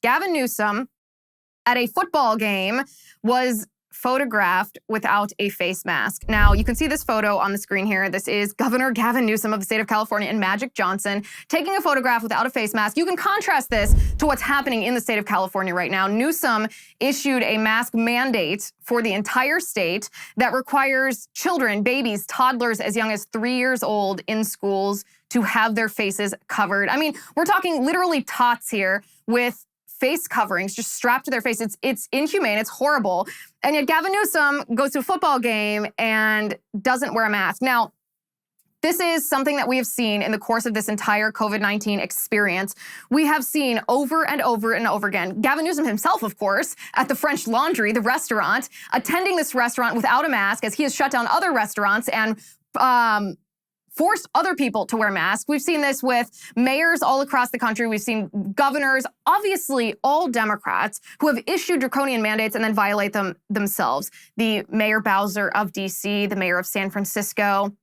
Gavin Newsom at a football game was photographed without a face mask. Now, you can see this photo on the screen here. This is Governor Gavin Newsom of the state of California and Magic Johnson taking a photograph without a face mask. You can contrast this to what's happening in the state of California right now. Newsom issued a mask mandate for the entire state that requires children, babies, toddlers as young as 3 years old in schools to have their faces covered. I mean, we're talking literally tots here with face coverings just strapped to their face. It's inhumane, it's horrible. And yet Gavin Newsom goes to a football game and doesn't wear a mask. Now, this is something that we have seen in the course of this entire COVID-19 experience. We have seen over and over and over again. Gavin Newsom himself, of course, at the French Laundry, the restaurant, attending this restaurant without a mask as he has shut down other restaurants and forced other people to wear masks. We've seen this with mayors all across the country. We've seen governors, obviously all Democrats, who have issued draconian mandates and then violate them themselves. The Mayor Bowser of DC, the mayor of San Francisco.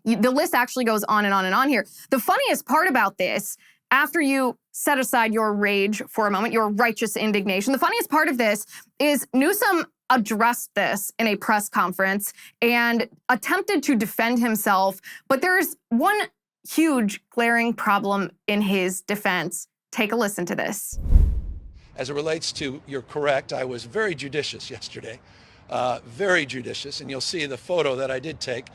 The list actually goes on and on and on here. The funniest part about this, after you set aside your rage for a moment, your righteous indignation, the funniest part of this is Newsom addressed this in a press conference and attempted to defend himself. But there's one huge glaring problem in his defense. Take a listen to this. As it relates to, you're correct, I was very judicious yesterday, very judicious. And you'll see the photo that I did take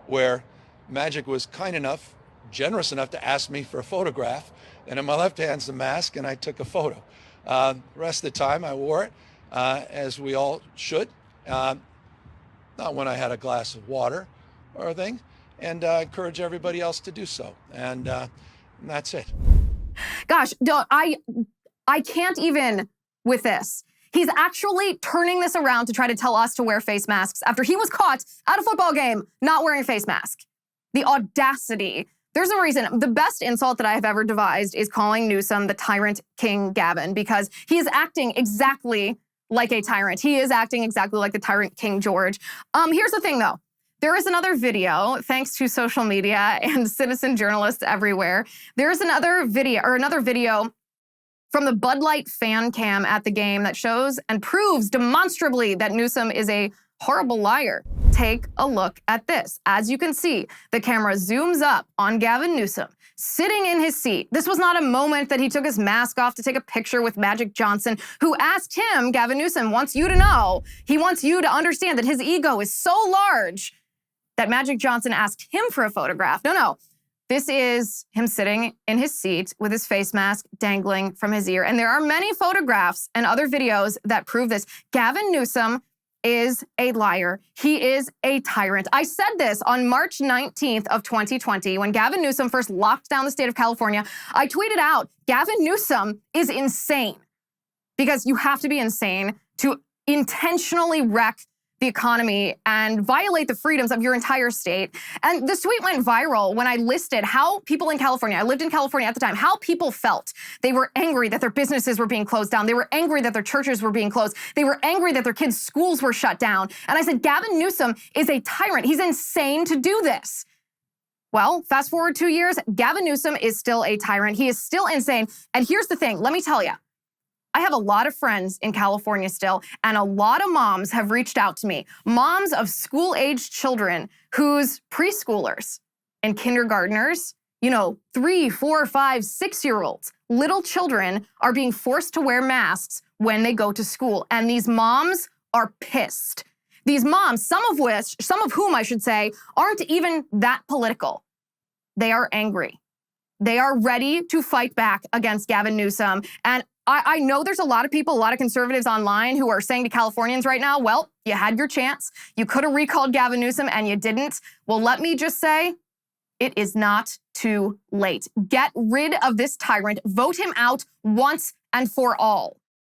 where Magic was kind enough, generous enough to ask me for a photograph. And in my left hand's the mask, and I took a photo. The rest of the time I wore it. As we all should, not when I had a glass of water or a thing, and encourage everybody else to do so. And that's it. Gosh, I can't even with this. He's actually turning this around to try to tell us to wear face masks after he was caught at a football game not wearing a face mask. The audacity. There's a reason. The best insult that I have ever devised is calling Newsom the Tyrant King Gavin, because he is acting exactly like a tyrant. He is acting exactly like the Tyrant King George. Here's the thing, though. There is another video, thanks to social media and citizen journalists everywhere. There's another video from the Bud Light fan cam at the game that shows and proves demonstrably that Newsom is a horrible liar. Take a look at this. As you can see, the camera zooms up on Gavin Newsom sitting in his seat. This was not a moment that he took his mask off to take a picture with Magic Johnson, who asked him, Gavin Newsom wants you to know, he wants you to understand that his ego is so large that Magic Johnson asked him for a photograph. No. This is him sitting in his seat with his face mask dangling from his ear. And there are many photographs and other videos that prove this. Gavin Newsom is a liar. He is a tyrant. I said this on March 19th of 2020 when Gavin Newsom first locked down the state of California. I tweeted out, Gavin Newsom is insane, because you have to be insane to intentionally wreck the economy and violate the freedoms of your entire state. And this tweet went viral when I listed how people in California, I lived in California at the time, how people felt. They were angry that their businesses were being closed down. They were angry that their churches were being closed. They were angry that their kids' schools were shut down. And I said, Gavin Newsom is a tyrant. He's insane to do this. Well, fast forward 2 years, Gavin Newsom is still a tyrant. He is still insane. And here's the thing, let me tell you, I have a lot of friends in California still, and a lot of moms have reached out to me. Moms of school-aged children whose preschoolers and kindergartners, 3, 4, 5, 6-year-olds, little children are being forced to wear masks when they go to school. And these moms are pissed. These moms, some of whom I should say, aren't even that political. They are angry. They are ready to fight back against Gavin Newsom. And I know there's a lot of people, a lot of conservatives online who are saying to Californians right now, well, you had your chance. You could have recalled Gavin Newsom and you didn't. Well, let me just say, it is not too late. Get rid of this tyrant. Vote him out once and for all.